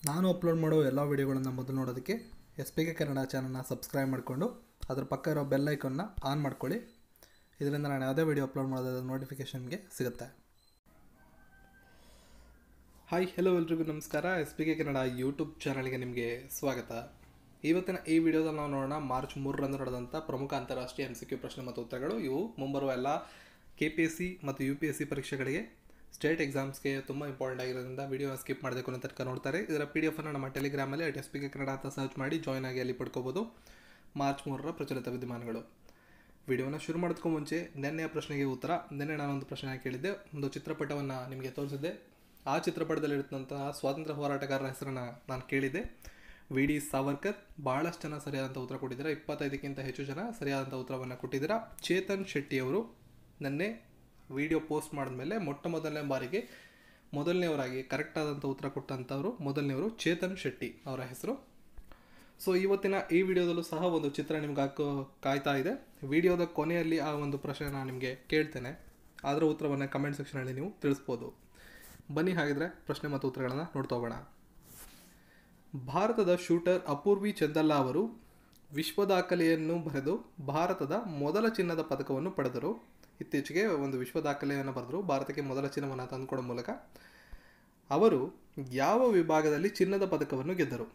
ನಾನು ಅಪ್ಲೋಡ್ ಮಾಡೋ ಎಲ್ಲ ವೀಡಿಯೋಗಳನ್ನು ಮೊದಲು ನೋಡೋದಕ್ಕೆ SPK ಕನ್ನಡ ಚಾನಲ್ನ ಸಬ್ಸ್ಕ್ರೈಬ್ ಮಾಡಿಕೊಂಡು ಅದರ ಪಕ್ಕ ಇರೋ ಬೆಲ್ ಐಕನ್ನ ಆನ್ ಮಾಡ್ಕೊಳ್ಳಿ. ಇದರಿಂದ ನಾನು ಯಾವುದೇ ವೀಡಿಯೋ ಅಪ್ಲೋಡ್ ಮಾಡೋದ್ರ ನೋಟಿಫಿಕೇಷನ್ ನಿಮಗೆ ಸಿಗುತ್ತೆ. ಹಾಯ್ ಹೆಲೋ ಎಲ್ರಿಗೂ ನಮಸ್ಕಾರ. SPK ಕನ್ನಡ ಯೂಟ್ಯೂಬ್ ಚಾನಲ್ಗೆ ನಿಮಗೆ ಸ್ವಾಗತ. ಇವತ್ತಿನ ಈ ವಿಡಿಯೋದಲ್ಲಿ ನಾವು ನೋಡೋಣ ಮಾರ್ಚ್ 3ರಂದು ನಡೆದಂಥ ಪ್ರಮುಖ ಅಂತಾರಾಷ್ಟ್ರೀಯ MCQ ಪ್ರಶ್ನೆ ಮತ್ತು ಉತ್ತರಗಳು. ಇವು ಮುಂಬರುವ ಎಲ್ಲ KPSC ಮತ್ತು UPSC ಪರೀಕ್ಷೆಗಳಿಗೆ ಸ್ಟೇಟ್ ಎಕ್ಸಾಮ್ಸ್ಗೆ ತುಂಬ ಇಂಪಾರ್ಟೆಂಟ್ ಆಗಿರೋದ್ರಿಂದ ವಿಡಿಯೋನ ಸ್ಕಿಪ್ ಮಾಡಬೇಕು ಅನ್ನೋ ತನಕ ನೋಡ್ತಾರೆ. ಇದರ PDF ಅನ್ನು ನಮ್ಮ ಟೆಲಿಗ್ರಾಮಲ್ಲಿ SPK ಕನ್ನಡ ಅಂತ ಸರ್ಚ್ ಮಾಡಿ ಜಾಯ್ನ್ ಆಗಿ ಅಲ್ಲಿ ಪಡ್ಕೋಬೋದು. ಮಾರ್ಚ್ 3ರ ಪ್ರಚಲಿತ ವಿದ್ಯಮಾನಗಳು. ವಿಡಿಯೋನ ಶುರು ಮಾಡೋದಕ್ಕೂ ಮುಂಚೆ ನಿನ್ನೆಯ ಪ್ರಶ್ನೆಗೆ ಉತ್ತರ. ನಿನ್ನೆ ನಾನೊಂದು ಪ್ರಶ್ನೆ ಕೇಳಿದ್ದೆ, ಒಂದು ಚಿತ್ರಪಟವನ್ನು ನಿಮಗೆ ತೋರಿಸಿದ್ದೆ. ಆ ಚಿತ್ರಪಟದಲ್ಲಿರುತ್ತಂತಹ ಸ್ವಾತಂತ್ರ್ಯ ಹೋರಾಟಗಾರರ ಹೆಸರನ್ನು ನಾನು ಕೇಳಿದ್ದೆ. VD ಸಾವರ್ಕರ್. ಭಾಳಷ್ಟು ಜನ ಸರಿಯಾದಂಥ ಉತ್ತರ ಕೊಟ್ಟಿದ್ದೀರಾ. 25ಕ್ಕಿಂತ ಹೆಚ್ಚು ಜನ ಸರಿಯಾದಂಥ ಉತ್ತರವನ್ನು ಕೊಟ್ಟಿದ್ದೀರಾ. ಚೇತನ್ ಶೆಟ್ಟಿ ಅವರು ನಿನ್ನೆ ವಿಡಿಯೋ ಪೋಸ್ಟ್ ಮಾಡಿದ್ಮೇಲೆ ಮೊದಲನೇ ಬಾರಿಗೆ ಮೊದಲನೇವರಾಗಿ ಕರೆಕ್ಟ್ ಆದಂಥ ಉತ್ತರ ಕೊಟ್ಟಂಥವರು ಮೊದಲನೇವರು ಚೇತನ್ ಶೆಟ್ಟಿ ಅವರ ಹೆಸರು. ಸೊ ಇವತ್ತಿನ ಈ ವಿಡಿಯೋದಲ್ಲೂ ಸಹ ಒಂದು ಚಿತ್ರ ನಿಮ್ಗೆ ಕಾಯ್ತಾ ಇದೆ. ವಿಡಿಯೋದ ಕೊನೆಯಲ್ಲಿ ಆ ಒಂದು ಪ್ರಶ್ನೆ ನಾನು ನಿಮಗೆ ಕೇಳ್ತೇನೆ. ಅದರ ಉತ್ತರವನ್ನು ಕಮೆಂಟ್ ಸೆಕ್ಷನಲ್ಲಿ ನೀವು ತಿಳಿಸ್ಬೋದು. ಬನ್ನಿ ಹಾಗಿದ್ರೆ ಪ್ರಶ್ನೆ ಮತ್ತು ಉತ್ತರಗಳನ್ನು ನೋಡ್ತಾ ಹೋಗೋಣ. ಭಾರತದ ಶೂಟರ್ ಅಪೂರ್ವಿ ಚಂದಲ್ಲಾ ಅವರು ವಿಶ್ವ ದಾಖಲೆಯನ್ನು ಬರೆದು ಭಾರತದ ಮೊದಲ ಚಿನ್ನದ ಪದಕವನ್ನು ಪಡೆದರು. ಇತ್ತೀಚೆಗೆ ಒಂದು ವಿಶ್ವ ದಾಖಲೆಯನ್ನು ಬರೆದರು, ಭಾರತಕ್ಕೆ ಮೊದಲ ಚಿನ್ನವನ್ನು ತಂದುಕೊಡೋ ಮೂಲಕ. ಅವರು ಯಾವ ವಿಭಾಗದಲ್ಲಿ ಚಿನ್ನದ ಪದಕವನ್ನು ಗೆದ್ದರು?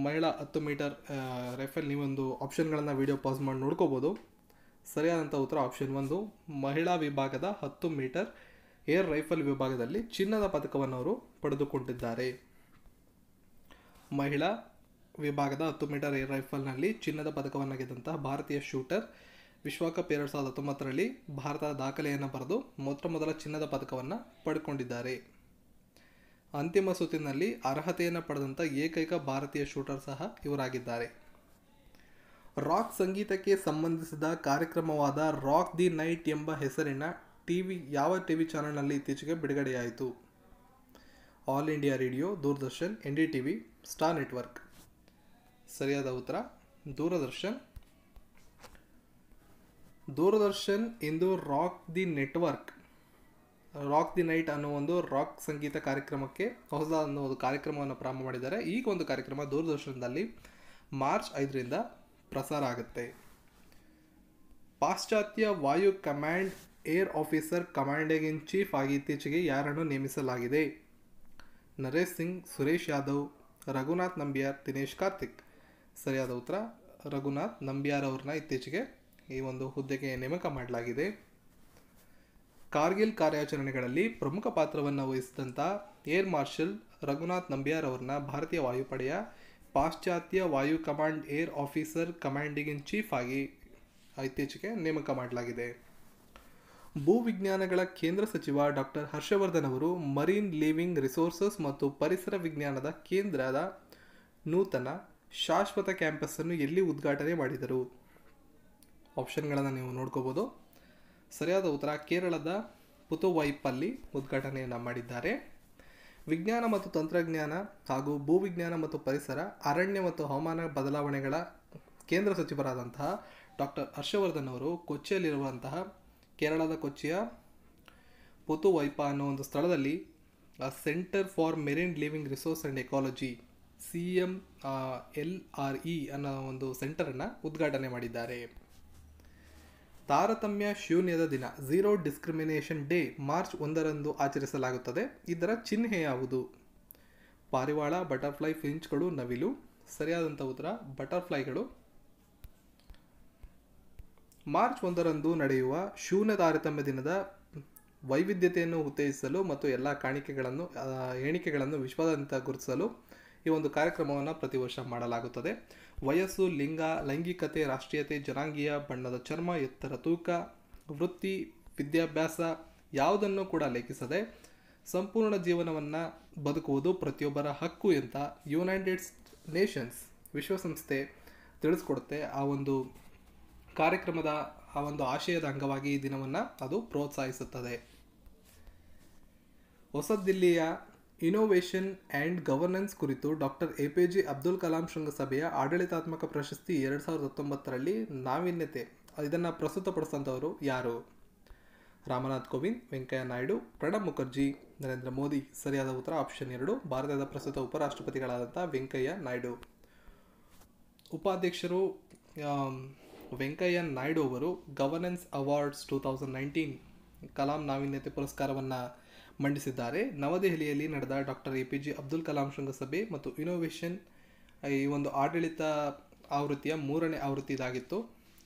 ಮಹಿಳಾ 10 ಮೀಟರ್ ರೈಫಲ್. ನೀವೊಂದು ಆಪ್ಷನ್ಗಳನ್ನು ವಿಡಿಯೋ ಪಾಸ್ ಮಾಡಿ ನೋಡ್ಕೋಬೋದು. ಸರಿಯಾದಂಥ ಉತ್ತರ ಆಪ್ಷನ್ 1, ಮಹಿಳಾ ವಿಭಾಗದ 10 ಮೀಟರ್ ಏರ್ ರೈಫಲ್ ವಿಭಾಗದಲ್ಲಿ ಚಿನ್ನದ ಪದಕವನ್ನು ಅವರು ಪಡೆದುಕೊಂಡಿದ್ದಾರೆ. ಮಹಿಳಾ ವಿಭಾಗದ 10 ಮೀಟರ್ ಏರ್ ರೈಫಲ್ನಲ್ಲಿ ಚಿನ್ನದ ಪದಕವನ್ನು ಗೆದ್ದಂತಹ ಭಾರತೀಯ ಶೂಟರ್ ವಿಶ್ವಕಪ್ 2019ರಲ್ಲಿ ಭಾರತದ ದಾಖಲೆಯನ್ನು ಬರೆದು ಮೊದಲ ಚಿನ್ನದ ಪದಕವನ್ನು ಪಡ್ಕೊಂಡಿದ್ದಾರೆ. ಅಂತಿಮ ಸುತ್ತಿನಲ್ಲಿ ಅರ್ಹತೆಯನ್ನು ಪಡೆದಂಥ ಏಕೈಕ ಭಾರತೀಯ ಶೂಟರ್ ಸಹ ಇವರಾಗಿದ್ದಾರೆ. ರಾಕ್ ಸಂಗೀತಕ್ಕೆ ಸಂಬಂಧಿಸಿದ ಕಾರ್ಯಕ್ರಮವಾದ ರಾಕ್ ದಿ ನೈಟ್ ಎಂಬ ಹೆಸರಿನ ಯಾವ ಟಿವಿ ಚಾನಲ್ನಲ್ಲಿ ಇತ್ತೀಚೆಗೆ ಬಿಡುಗಡೆಯಾಯಿತು? All India Radio, Doordarshan, NDTV, Star Network. ಸರಿಯಾದ ಉತ್ತರ ದೂರದರ್ಶನ್. ದೂರದರ್ಶನ್ ಇಂದು ರಾಕ್ ದಿ ನೈಟ್ ಅನ್ನೋ ಒಂದು ರಾಕ್ ಸಂಗೀತ ಕಾರ್ಯಕ್ರಮಕ್ಕೆ ಹೊಸದಾದ ಒಂದು ಕಾರ್ಯಕ್ರಮವನ್ನು ಪ್ರಾರಂಭ ಮಾಡಿದ್ದಾರೆ. ಈಗ ಒಂದು ಕಾರ್ಯಕ್ರಮ ದೂರದರ್ಶನದಲ್ಲಿ ಮಾರ್ಚ್ 5ರಿಂದ ಪ್ರಸಾರ ಆಗುತ್ತೆ. ಪಾಶ್ಚಾತ್ಯ ವಾಯು command air officer commanding in chief ಆಗಿ ಇತ್ತೀಚೆಗೆ ಯಾರನ್ನು ನೇಮಿಸಲಾಗಿದೆ? ನರೇಶ್ ಸಿಂಗ್, ಸುರೇಶ್ ಯಾದವ್, ರಘುನಾಥ್ ನಂಬಿಯಾರ್, ದಿನೇಶ್ ಕಾರ್ತಿಕ್. ಸರಿಯಾದ ಉತ್ತರ ರಘುನಾಥ್ ನಂಬಿಯಾರ್ ಅವ್ರನ್ನ ಇತ್ತೀಚೆಗೆ ಈ ಒಂದು ಹುದ್ದೆಗೆ ನೇಮಕ ಮಾಡಲಾಗಿದೆ. ಕಾರ್ಗಿಲ್ ಕಾರ್ಯಾಚರಣೆಗಳಲ್ಲಿ ಪ್ರಮುಖ ಪಾತ್ರವನ್ನು ವಹಿಸಿದಂಥ ಏರ್ ಮಾರ್ಷಲ್ ರಘುನಾಥ್ ನಂಬಿಯಾರ್ ಅವ್ರನ್ನ ಭಾರತೀಯ ವಾಯುಪಡೆಯ ಪಾಶ್ಚಾತ್ಯ ವಾಯು command air officer commanding in chief ಆಗಿ ಇತ್ತೀಚೆಗೆ ನೇಮಕ ಮಾಡಲಾಗಿದೆ. ಭೂವಿಜ್ಞಾನಗಳ ಕೇಂದ್ರ ಸಚಿವ ಡಾಕ್ಟರ್ ಹರ್ಷವರ್ಧನ್ ಅವರು ಮರೀನ್ ಲಿವಿಂಗ್ ರಿಸೋರ್ಸಸ್ ಮತ್ತು ಪರಿಸರ ವಿಜ್ಞಾನದ ಕೇಂದ್ರದ ನೂತನ ಶಾಶ್ವತ ಕ್ಯಾಂಪಸ್ಸನ್ನು ಎಲ್ಲಿ ಉದ್ಘಾಟನೆ ಮಾಡಿದರು? ಆಪ್ಷನ್ಗಳನ್ನು ನೀವು ನೋಡ್ಕೋಬೋದು. ಸರಿಯಾದ ಉತ್ತರ ಕೇರಳದ ಪುತುವೈಪಲ್ಲಿ ಉದ್ಘಾಟನೆಯನ್ನು ಮಾಡಿದ್ದಾರೆ. ವಿಜ್ಞಾನ ಮತ್ತು ತಂತ್ರಜ್ಞಾನ ಹಾಗೂ ಭೂವಿಜ್ಞಾನ ಮತ್ತು ಪರಿಸರ, ಅರಣ್ಯ ಮತ್ತು ಹವಾಮಾನ ಬದಲಾವಣೆಗಳ ಕೇಂದ್ರ ಸಚಿವರಾದಂತಹ ಡಾಕ್ಟರ್ ಹರ್ಷವರ್ಧನ್ ಅವರು ಕೊಚ್ಚಿಯಲ್ಲಿರುವಂತಹ ಕೇರಳದ ಕೊಚ್ಚಿಯ ಪುತುವೈಪ ಅನ್ನೋ ಒಂದು ಸ್ಥಳದಲ್ಲಿ centre for marine living resource and ecology CMLRE ಅನ್ನೋ ಒಂದು ಸೆಂಟರನ್ನು ಉದ್ಘಾಟನೆ ಮಾಡಿದ್ದಾರೆ. ತಾರತಮ್ಯ ಶೂನ್ಯದ ದಿನ ಝೀರೋ ಡಿಸ್ಕ್ರಿಮಿನೇಷನ್ ಡೇ ಮಾರ್ಚ್ 1ರಂದು ಆಚರಿಸಲಾಗುತ್ತದೆ. ಇದರ ಚಿಹ್ನೆ ಯಾವುದು? ಪಾರಿವಾಳ, ಬಟರ್ಫ್ಲೈ, ಫಿಂಚ್ಗಳು, ನವಿಲು. ಸರಿಯಾದಂಥ ಉತ್ತರ ಬಟರ್ಫ್ಲೈಗಳು. ಮಾರ್ಚ್ 1ರಂದು ನಡೆಯುವ ಶೂನ್ಯ ತಾರತಮ್ಯ ದಿನದ ವೈವಿಧ್ಯತೆಯನ್ನು ಉತ್ತೇಜಿಸಲು ಮತ್ತು ಎಲ್ಲ ಎಣಿಕೆಗಳನ್ನು ವಿಶ್ವಾದ್ಯಂತ ಗುರುತಿಸಲು ಈ ಒಂದು ಕಾರ್ಯಕ್ರಮವನ್ನು ಪ್ರತಿ ವರ್ಷ ಮಾಡಲಾಗುತ್ತದೆ. ವಯಸ್ಸು, ಲಿಂಗ, ಲೈಂಗಿಕತೆ, ರಾಷ್ಟ್ರೀಯತೆ, ಜನಾಂಗೀಯ, ಬಣ್ಣದ ಚರ್ಮ, ಎತ್ತರ, ತೂಕ, ವೃತ್ತಿ, ವಿದ್ಯಾಭ್ಯಾಸ ಯಾವುದನ್ನು ಕೂಡ ಲೆಕ್ಕಿಸದೆ ಸಂಪೂರ್ಣ ಜೀವನವನ್ನು ಬದುಕುವುದು ಪ್ರತಿಯೊಬ್ಬರ ಹಕ್ಕು ಅಂತ ಯುನೈಟೆಡ್ ನೇಷನ್ಸ್ ವಿಶ್ವಸಂಸ್ಥೆ ತಿಳಿಸ್ಕೊಡುತ್ತೆ. ಆ ಒಂದು ಕಾರ್ಯಕ್ರಮದ ಆ ಒಂದು ಆಶಯದ ಅಂಗವಾಗಿ ಈ ದಿನವನ್ನು ಅದು ಪ್ರೋತ್ಸಾಹಿಸುತ್ತದೆ. ಹೊಸ ದಿಲ್ಲಿಯ ಇನೋವೇಷನ್ ಆ್ಯಂಡ್ ಗವರ್ನೆನ್ಸ್ ಕುರಿತು ಡಾಕ್ಟರ್ APJ ಅಬ್ದುಲ್ ಕಲಾಂ ಶೃಂಗಸಭೆಯ ಆಡಳಿತಾತ್ಮಕ ಪ್ರಶಸ್ತಿ 2019ರಲ್ಲಿ ನಾವೀನ್ಯತೆ ಇದನ್ನು ಪ್ರಸ್ತುತಪಡಿಸಿದಂಥವರು ಯಾರು? ರಾಮನಾಥ್ ಕೋವಿಂದ್, ವೆಂಕಯ್ಯ ನಾಯ್ಡು, ಪ್ರಣಬ್ ಮುಖರ್ಜಿ, ನರೇಂದ್ರ ಮೋದಿ. ಸರಿಯಾದ ಉತ್ತರ ಆಪ್ಷನ್ 2, ಭಾರತದ ಪ್ರಸ್ತುತ ಉಪರಾಷ್ಟ್ರಪತಿಗಳಾದಂಥ ವೆಂಕಯ್ಯ ನಾಯ್ಡು. ಉಪಾಧ್ಯಕ್ಷರು ವೆಂಕಯ್ಯ ನಾಯ್ಡು ಅವರು ಗವರ್ನೆನ್ಸ್ ಅವಾರ್ಡ್ಸ್ 2019 ಕಲಾಂ ನಾವೀನ್ಯತೆ ಪುರಸ್ಕಾರವನ್ನು ಮಂಡಿಸಿದ್ದಾರೆ. ನವದೆಹಲಿಯಲ್ಲಿ ನಡೆದ ಡಾಕ್ಟರ್ APJ ಅಬ್ದುಲ್ ಕಲಾಂ ಶೃಂಗಸಭೆ ಮತ್ತು ಇನೋವೇಷನ್ ಈ ಒಂದು ಆಡಳಿತ ಆವೃತ್ತಿಯ 3ನೇ ಆವೃತ್ತಿ ಇದಾಗಿತ್ತು.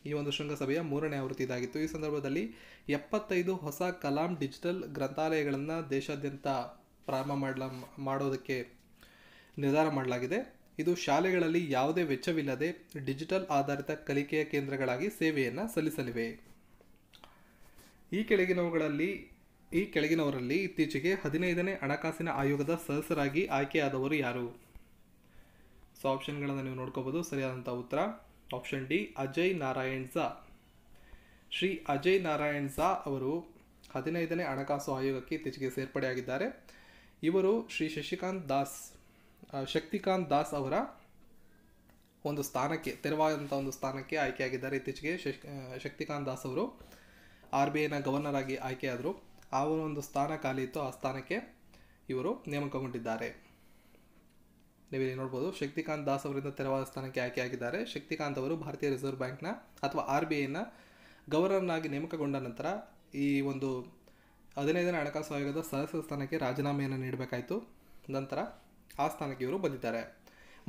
ಈ ಒಂದು ಶೃಂಗಸಭೆಯ 3ನೇ ಆವೃತ್ತಿ ಇದಾಗಿತ್ತು. ಈ ಸಂದರ್ಭದಲ್ಲಿ 75 ಹೊಸ ಕಲಾಂ ಡಿಜಿಟಲ್ ಗ್ರಂಥಾಲಯಗಳನ್ನು ದೇಶಾದ್ಯಂತ ಪ್ರಾರಂಭ ಮಾಡೋದಕ್ಕೆ ನಿರ್ಧಾರ ಮಾಡಲಾಗಿದೆ. ಇದು ಶಾಲೆಗಳಲ್ಲಿ ಯಾವುದೇ ವೆಚ್ಚವಿಲ್ಲದೆ ಡಿಜಿಟಲ್ ಆಧಾರಿತ ಕಲಿಕೆಯ ಕೇಂದ್ರಗಳಾಗಿ ಸೇವೆಯನ್ನು ಸಲ್ಲಿಸಲಿವೆ. ಈ ಕೆಳಗಿನವರಲ್ಲಿ ಇತ್ತೀಚೆಗೆ 15ನೇ ಹಣಕಾಸಿನ ಆಯೋಗದ ಸದಸ್ಯರಾಗಿ ಆಯ್ಕೆಯಾದವರು ಯಾರು? ಸೊ ಆಪ್ಷನ್ಗಳನ್ನು ನೀವು ನೋಡ್ಕೋಬಹುದು. ಸರಿಯಾದಂಥ ಉತ್ತರ ಆಪ್ಷನ್ ಡಿ, ಅಜಯ್ ನಾರಾಯಣ್ ಝಾ. ಶ್ರೀ ಅಜಯ್ ನಾರಾಯಣ್ ಝಾ ಅವರು 15ನೇ ಹಣಕಾಸು ಆಯೋಗಕ್ಕೆ ಇತ್ತೀಚೆಗೆ ಸೇರ್ಪಡೆಯಾಗಿದ್ದಾರೆ. ಇವರು ಶ್ರೀ ಶಕ್ತಿಕಾಂತ್ ದಾಸ್ ಅವರ ಒಂದು ಸ್ಥಾನಕ್ಕೆ, ತೆರವಾದಂಥ ಒಂದು ಸ್ಥಾನಕ್ಕೆ ಆಯ್ಕೆಯಾಗಿದ್ದಾರೆ. ಇತ್ತೀಚೆಗೆ ಶಕ್ತಿಕಾಂತ್ ದಾಸ್ ಅವರು RBIನ ಗವರ್ನರ್ ಆಗಿ ಆಯ್ಕೆಯಾದರು. ಆ ಒಂದು ಸ್ಥಾನ ಖಾಲಿ ಇತ್ತು, ಆ ಸ್ಥಾನಕ್ಕೆ ಇವರು ನೇಮಕಗೊಂಡಿದ್ದಾರೆ. ನೀವಿಲ್ಲಿ ನೋಡ್ಬೋದು, ಶಕ್ತಿಕಾಂತ್ ದಾಸ್ ಅವರಿಂದ ತೆರವಾದ ಸ್ಥಾನಕ್ಕೆ ಆಯ್ಕೆಯಾಗಿದ್ದಾರೆ. ಶಕ್ತಿಕಾಂತ್ ಅವರು ಭಾರತೀಯ ರಿಸರ್ವ್ ಬ್ಯಾಂಕ್ನ ಅಥವಾ RBIನ ಗವರ್ನರ್ನಾಗಿ ನೇಮಕಗೊಂಡ ನಂತರ ಈ ಒಂದು 15ನೇ ಹಣಕಾಸು ಆಯೋಗದ ಸದಸ್ಯ ಸ್ಥಾನಕ್ಕೆ ರಾಜೀನಾಮೆಯನ್ನು ನೀಡಬೇಕಾಯಿತು. ನಂತರ ಆ ಸ್ಥಾನಕ್ಕೆ ಇವರು ಬಂದಿದ್ದಾರೆ.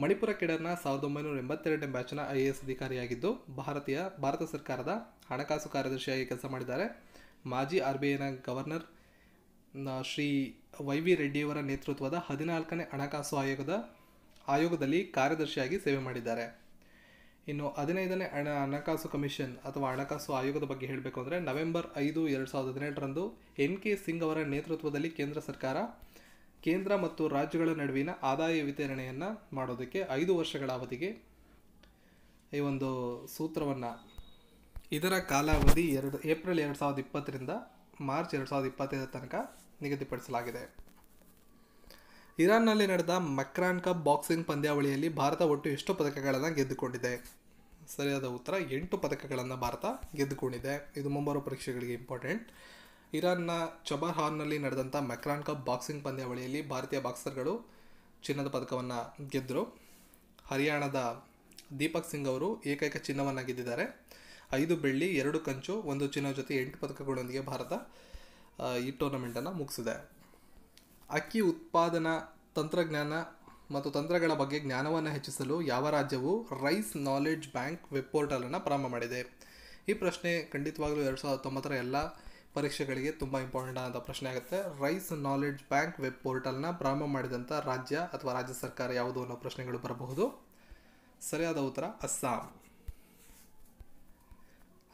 ಮಣಿಪುರ ಕೇಡರ್ನ 1982ನೇ ಬ್ಯಾಚ್ನ IAS ಅಧಿಕಾರಿಯಾಗಿದ್ದು ಭಾರತ ಸರ್ಕಾರದ ಹಣಕಾಸು ಕಾರ್ಯದರ್ಶಿಯಾಗಿ ಕೆಲಸ ಮಾಡಿದ್ದಾರೆ. ಮಾಜಿ RBIನ ಗವರ್ನರ್ ಶ್ರೀ YV ರೆಡ್ಡಿಯವರ ನೇತೃತ್ವದ 14ನೇ ಹಣಕಾಸು ಆಯೋಗದಲ್ಲಿ ಕಾರ್ಯದರ್ಶಿಯಾಗಿ ಸೇವೆ ಮಾಡಿದ್ದಾರೆ. ಇನ್ನು 15ನೇ ಹಣಕಾಸು ಕಮಿಷನ್ ಅಥವಾ ಹಣಕಾಸು ಆಯೋಗದ ಬಗ್ಗೆ ಹೇಳಬೇಕು ಅಂದರೆ ನವೆಂಬರ್ 5, 2017ರಂದು NK ಸಿಂಗ್ ಅವರ ನೇತೃತ್ವದಲ್ಲಿ ಕೇಂದ್ರ ಸರ್ಕಾರ ಕೇಂದ್ರ ಮತ್ತು ರಾಜ್ಯಗಳ ನಡುವಿನ ಆದಾಯ ವಿತರಣೆಯನ್ನು ಮಾಡೋದಕ್ಕೆ 5 ವರ್ಷಗಳ ಅವಧಿಗೆ ಈ ಒಂದು ಸೂತ್ರವನ್ನು, ಇದರ ಕಾಲಾವಧಿ ಏಪ್ರಿಲ್ 2020ರಿಂದ ಮಾರ್ಚ್ 2025 ತನಕ ನಿಗದಿಪಡಿಸಲಾಗಿದೆ. ಇರಾನ್ನಲ್ಲಿ ನಡೆದ ಮಕ್ರಾನ್ ಕಪ್ ಬಾಕ್ಸಿಂಗ್ ಪಂದ್ಯಾವಳಿಯಲ್ಲಿ ಭಾರತ ಒಟ್ಟು ಎಷ್ಟು ಪದಕಗಳನ್ನು ಗೆದ್ದುಕೊಂಡಿದೆ? ಸರಿಯಾದ ಉತ್ತರ 8 ಪದಕಗಳನ್ನು ಭಾರತ ಗೆದ್ದುಕೊಂಡಿದೆ. ಇದು ಮುಂಬರುವ ಪರೀಕ್ಷೆಗಳಿಗೆ ಇಂಪಾರ್ಟೆಂಟ್. ಇರಾನ್ನ ಚಬಹಾರ್ನಲ್ಲಿ ನಡೆದಂಥ ಮಕ್ರಾನ್ ಕಪ್ ಬಾಕ್ಸಿಂಗ್ ಪಂದ್ಯಾವಳಿಯಲ್ಲಿ ಭಾರತೀಯ ಬಾಕ್ಸರ್ಗಳು ಚಿನ್ನದ ಪದಕವನ್ನು ಗೆದ್ದರು. ಹರಿಯಾಣದ ದೀಪಕ್ ಸಿಂಗ್ ಅವರು ಏಕೈಕ ಚಿನ್ನವನ್ನು ಗೆದ್ದಿದ್ದಾರೆ. 5 ಬೆಳ್ಳಿ, 2 ಕಂಚು, 1 ಚಿನ್ನ ಜೊತೆ 8 ಪದಕಗಳೊಂದಿಗೆ ಭಾರತ ಈ ಟೂರ್ನಮೆಂಟನ್ನು ಮುಗಿಸಿದೆ. ಅಕ್ಕಿ ಉತ್ಪಾದನಾ ತಂತ್ರಜ್ಞಾನ ಮತ್ತು ತಂತ್ರಗಳ ಬಗ್ಗೆ ಜ್ಞಾನವನ್ನು ಹೆಚ್ಚಿಸಲು ಯಾವ ರಾಜ್ಯವು ರೈಸ್ ನಾಲೆಡ್ಜ್ ಬ್ಯಾಂಕ್ ವೆಬ್ ಪೋರ್ಟಲನ್ನು ಪ್ರಾರಂಭ ಮಾಡಿದೆ? ಈ ಪ್ರಶ್ನೆ ಖಂಡಿತವಾಗಲೂ 2019ರ ಎಲ್ಲ ಪರೀಕ್ಷೆಗಳಿಗೆ ತುಂಬ ಇಂಪಾರ್ಟೆಂಟ್ ಆದಂಥ ಪ್ರಶ್ನೆ ಆಗುತ್ತೆ. ರೈಸ್ ನಾಲೆಡ್ಜ್ ಬ್ಯಾಂಕ್ ವೆಬ್ ಪೋರ್ಟಲ್ನ ಪ್ರಾರಂಭ ಮಾಡಿದಂಥ ರಾಜ್ಯ ಅಥವಾ ರಾಜ್ಯ ಸರ್ಕಾರ ಯಾವುದು ಅನ್ನೋ ಪ್ರಶ್ನೆಗಳು ಬರಬಹುದು. ಸರಿಯಾದ ಉತ್ತರ Assam.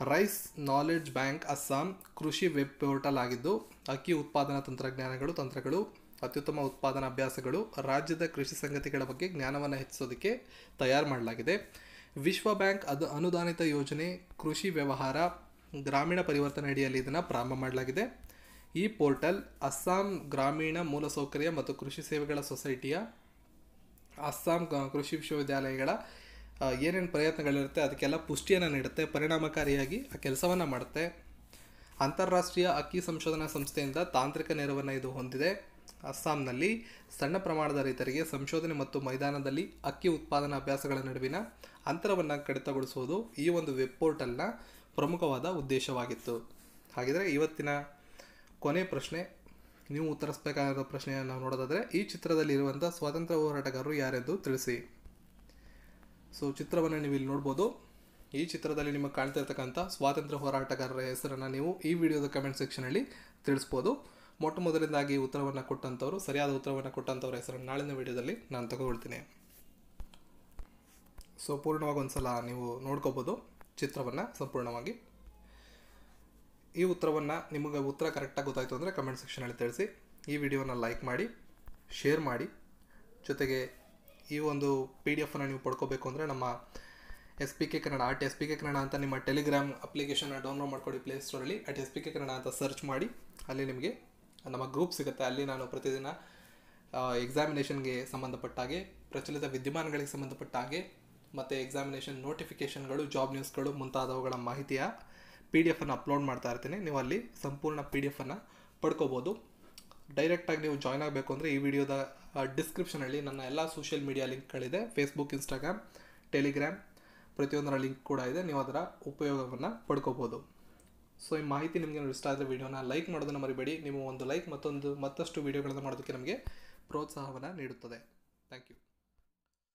Rice knowledge bank Assam ಕೃಷಿ ವೆಬ್ ಪೋರ್ಟಲ್ ಆಗಿದ್ದು ಅಕ್ಕಿ ಉತ್ಪಾದನಾ ತಂತ್ರಗಳು, ಅತ್ಯುತ್ತಮ ಉತ್ಪಾದನಾ ಅಭ್ಯಾಸಗಳು, ರಾಜ್ಯದ ಕೃಷಿ ಸಂಗತಿಗಳ ಬಗ್ಗೆ ಜ್ಞಾನವನ್ನು ಹೆಚ್ಚಿಸೋದಕ್ಕೆ ತಯಾರು ಮಾಡಲಾಗಿದೆ. ವಿಶ್ವ ಬ್ಯಾಂಕ್ ಅನುದಾನಿತ ಯೋಜನೆ ಕೃಷಿ ವ್ಯವಹಾರ ಗ್ರಾಮೀಣ ಪರಿವರ್ತನೆ ಅಡಿಯಲ್ಲಿ ಇದನ್ನು ಪ್ರಾರಂಭ ಮಾಡಲಾಗಿದೆ. ಈ ಪೋರ್ಟಲ್ ಅಸ್ಸಾಂ ಗ್ರಾಮೀಣ ಮೂಲಸೌಕರ್ಯ ಮತ್ತು ಕೃಷಿ ಸೇವೆಗಳ ಸೊಸೈಟಿಯ, ಅಸ್ಸಾಂ ಕೃಷಿ ವಿಶ್ವವಿದ್ಯಾಲಯಗಳ ಏನೇನು ಪ್ರಯತ್ನಗಳಿರುತ್ತೆ ಅದಕ್ಕೆಲ್ಲ ಪುಷ್ಟಿಯನ್ನು ನೀಡುತ್ತೆ, ಪರಿಣಾಮಕಾರಿಯಾಗಿ ಆ ಕೆಲಸವನ್ನು ಮಾಡುತ್ತೆ. ಅಂತಾರಾಷ್ಟ್ರೀಯ ಅಕ್ಕಿ ಸಂಶೋಧನಾ ಸಂಸ್ಥೆಯಿಂದ ತಾಂತ್ರಿಕ ನೆರವನ್ನು ಇದು ಹೊಂದಿದೆ. ಅಸ್ಸಾಂನಲ್ಲಿ ಸಣ್ಣ ಪ್ರಮಾಣದ ರೈತರಿಗೆ ಸಂಶೋಧನೆ ಮತ್ತು ಮೈದಾನದಲ್ಲಿ ಅಕ್ಕಿ ಉತ್ಪಾದನಾ ಅಭ್ಯಾಸಗಳ ನಡುವಿನ ಅಂತರವನ್ನು ಕಡಿತಗೊಳಿಸುವುದು ಈ ಒಂದು ವೆಬ್ ಪೋರ್ಟಲ್ನ ಪ್ರಮುಖವಾದ ಉದ್ದೇಶವಾಗಿತ್ತು. ಹಾಗಿದ್ರೆ ಇವತ್ತಿನ ಕೊನೆ ಪ್ರಶ್ನೆ, ನೀವು ಉತ್ತರಿಸಬೇಕಾದ ಪ್ರಶ್ನೆಯನ್ನು ನಾವು ನೋಡೋದಾದರೆ, ಈ ಚಿತ್ರದಲ್ಲಿ ಇರುವಂಥ ಸ್ವಾತಂತ್ರ್ಯ ಹೋರಾಟಗಾರರು ಯಾರೆಂದು ತಿಳಿಸಿ. ಸೊ ಚಿತ್ರವನ್ನು ನೀವು ಇಲ್ಲಿ ನೋಡ್ಬೋದು. ಈ ಚಿತ್ರದಲ್ಲಿ ನಿಮಗೆ ಕಾಣ್ತಾ ಇರ್ತಕ್ಕಂಥ ಸ್ವಾತಂತ್ರ್ಯ ಹೋರಾಟಗಾರರ ಹೆಸರನ್ನು ನೀವು ಈ ವಿಡಿಯೋದ ಕಮೆಂಟ್ ಸೆಕ್ಷನಲ್ಲಿ ತಿಳಿಸ್ಬೋದು. ಮೊದಲನೇದಾಗಿ ಉತ್ತರವನ್ನು ಕೊಟ್ಟಂಥವ್ರು, ಸರಿಯಾದ ಉತ್ತರವನ್ನು ಕೊಟ್ಟಂಥವ್ರ ಹೆಸರನ್ನು ನಾಳಿನ ವಿಡಿಯೋದಲ್ಲಿ ನಾನು ತಗೊಳ್ತೀನಿ. ಸೊ ಪೂರ್ಣವಾಗಿ ಒಂದ್ಸಲ ನೀವು ನೋಡ್ಕೋಬೋದು ಚಿತ್ರವನ್ನು ಸಂಪೂರ್ಣವಾಗಿ. ಈ ಉತ್ತರವನ್ನು ನಿಮಗೆ ಉತ್ತರ ಕರೆಕ್ಟಾಗಿ ಗೊತ್ತಾಯಿತು ಅಂದರೆ ಕಮೆಂಟ್ ಸೆಕ್ಷನಲ್ಲಿ ತಿಳಿಸಿ. ಈ ವಿಡಿಯೋನ ಲೈಕ್ ಮಾಡಿ, ಶೇರ್ ಮಾಡಿ. ಜೊತೆಗೆ ಈ ಒಂದು PDF ನೀವು ಪಡ್ಕೋಬೇಕು ಅಂದರೆ ನಮ್ಮ SPK ಕನ್ನಡ @SPK ಕನ್ನಡ ಅಂತ ನಿಮ್ಮ ಟೆಲಿಗ್ರಾಮ್ ಅಪ್ಲಿಕೇಶನ್ನ ಡೌನ್ಲೋಡ್ ಮಾಡ್ಕೊಳ್ಳಿ ಪ್ಲೇಸ್ಟೋರಲ್ಲಿ. @SPK ಕನ್ನಡ ಅಂತ ಸರ್ಚ್ ಮಾಡಿ, ಅಲ್ಲಿ ನಿಮಗೆ ನಮ್ಮ ಗ್ರೂಪ್ ಸಿಗುತ್ತೆ. ಅಲ್ಲಿ ನಾನು ಪ್ರತಿದಿನ ಎಕ್ಸಾಮಿನೇಷನ್ಗೆ ಸಂಬಂಧಪಟ್ಟ ಹಾಗೆ, ಪ್ರಚಲಿತ ವಿದ್ಯಮಾನಗಳಿಗೆ ಸಂಬಂಧಪಟ್ಟ ಹಾಗೆ ಮತ್ತು ಎಕ್ಸಾಮಿನೇಷನ್ ನೋಟಿಫಿಕೇಷನ್ಗಳು, ಜಾಬ್ ನ್ಯೂಸ್ಗಳು ಮುಂತಾದವುಗಳ ಮಾಹಿತಿಯ PDF ಅಪ್ಲೋಡ್ ಮಾಡ್ತಾ ಇರ್ತೀನಿ. ನೀವು ಅಲ್ಲಿ ಸಂಪೂರ್ಣ PDF ಪಡ್ಕೋಬೋದು. ಡೈರೆಕ್ಟಾಗಿ ನೀವು ಜಾಯ್ನ್ ಆಗಬೇಕು ಅಂದರೆ ಈ ವಿಡಿಯೋದ ಡಿಸ್ಕ್ರಿಪ್ಷನಲ್ಲಿ ನನ್ನ ಎಲ್ಲ ಸೋಷಿಯಲ್ ಮೀಡಿಯಾ ಲಿಂಕ್ಗಳಿದೆ. ಫೇಸ್ಬುಕ್, ಇನ್ಸ್ಟಾಗ್ರಾಮ್, ಟೆಲಿಗ್ರಾಮ್ ಪ್ರತಿಯೊಂದರ ಲಿಂಕ್ ಕೂಡ ಇದೆ. ನೀವು ಅದರ ಉಪಯೋಗವನ್ನು ಪಡ್ಕೋಬೋದು. ಸೊ ಈ ಮಾಹಿತಿ ನಿಮಗೆ ಇಷ್ಟ ಆದರೆ ವಿಡಿಯೋನ ಲೈಕ್ ಮಾಡೋದನ್ನು ಮರಿಬೇಡಿ. ನೀವು ಒಂದು ಲೈಕ್ ಮತ್ತಷ್ಟು ವಿಡಿಯೋಗಳನ್ನು ಮಾಡೋದಕ್ಕೆ ನಮಗೆ ಪ್ರೋತ್ಸಾಹವನ್ನು ನೀಡುತ್ತದೆ. Thank you.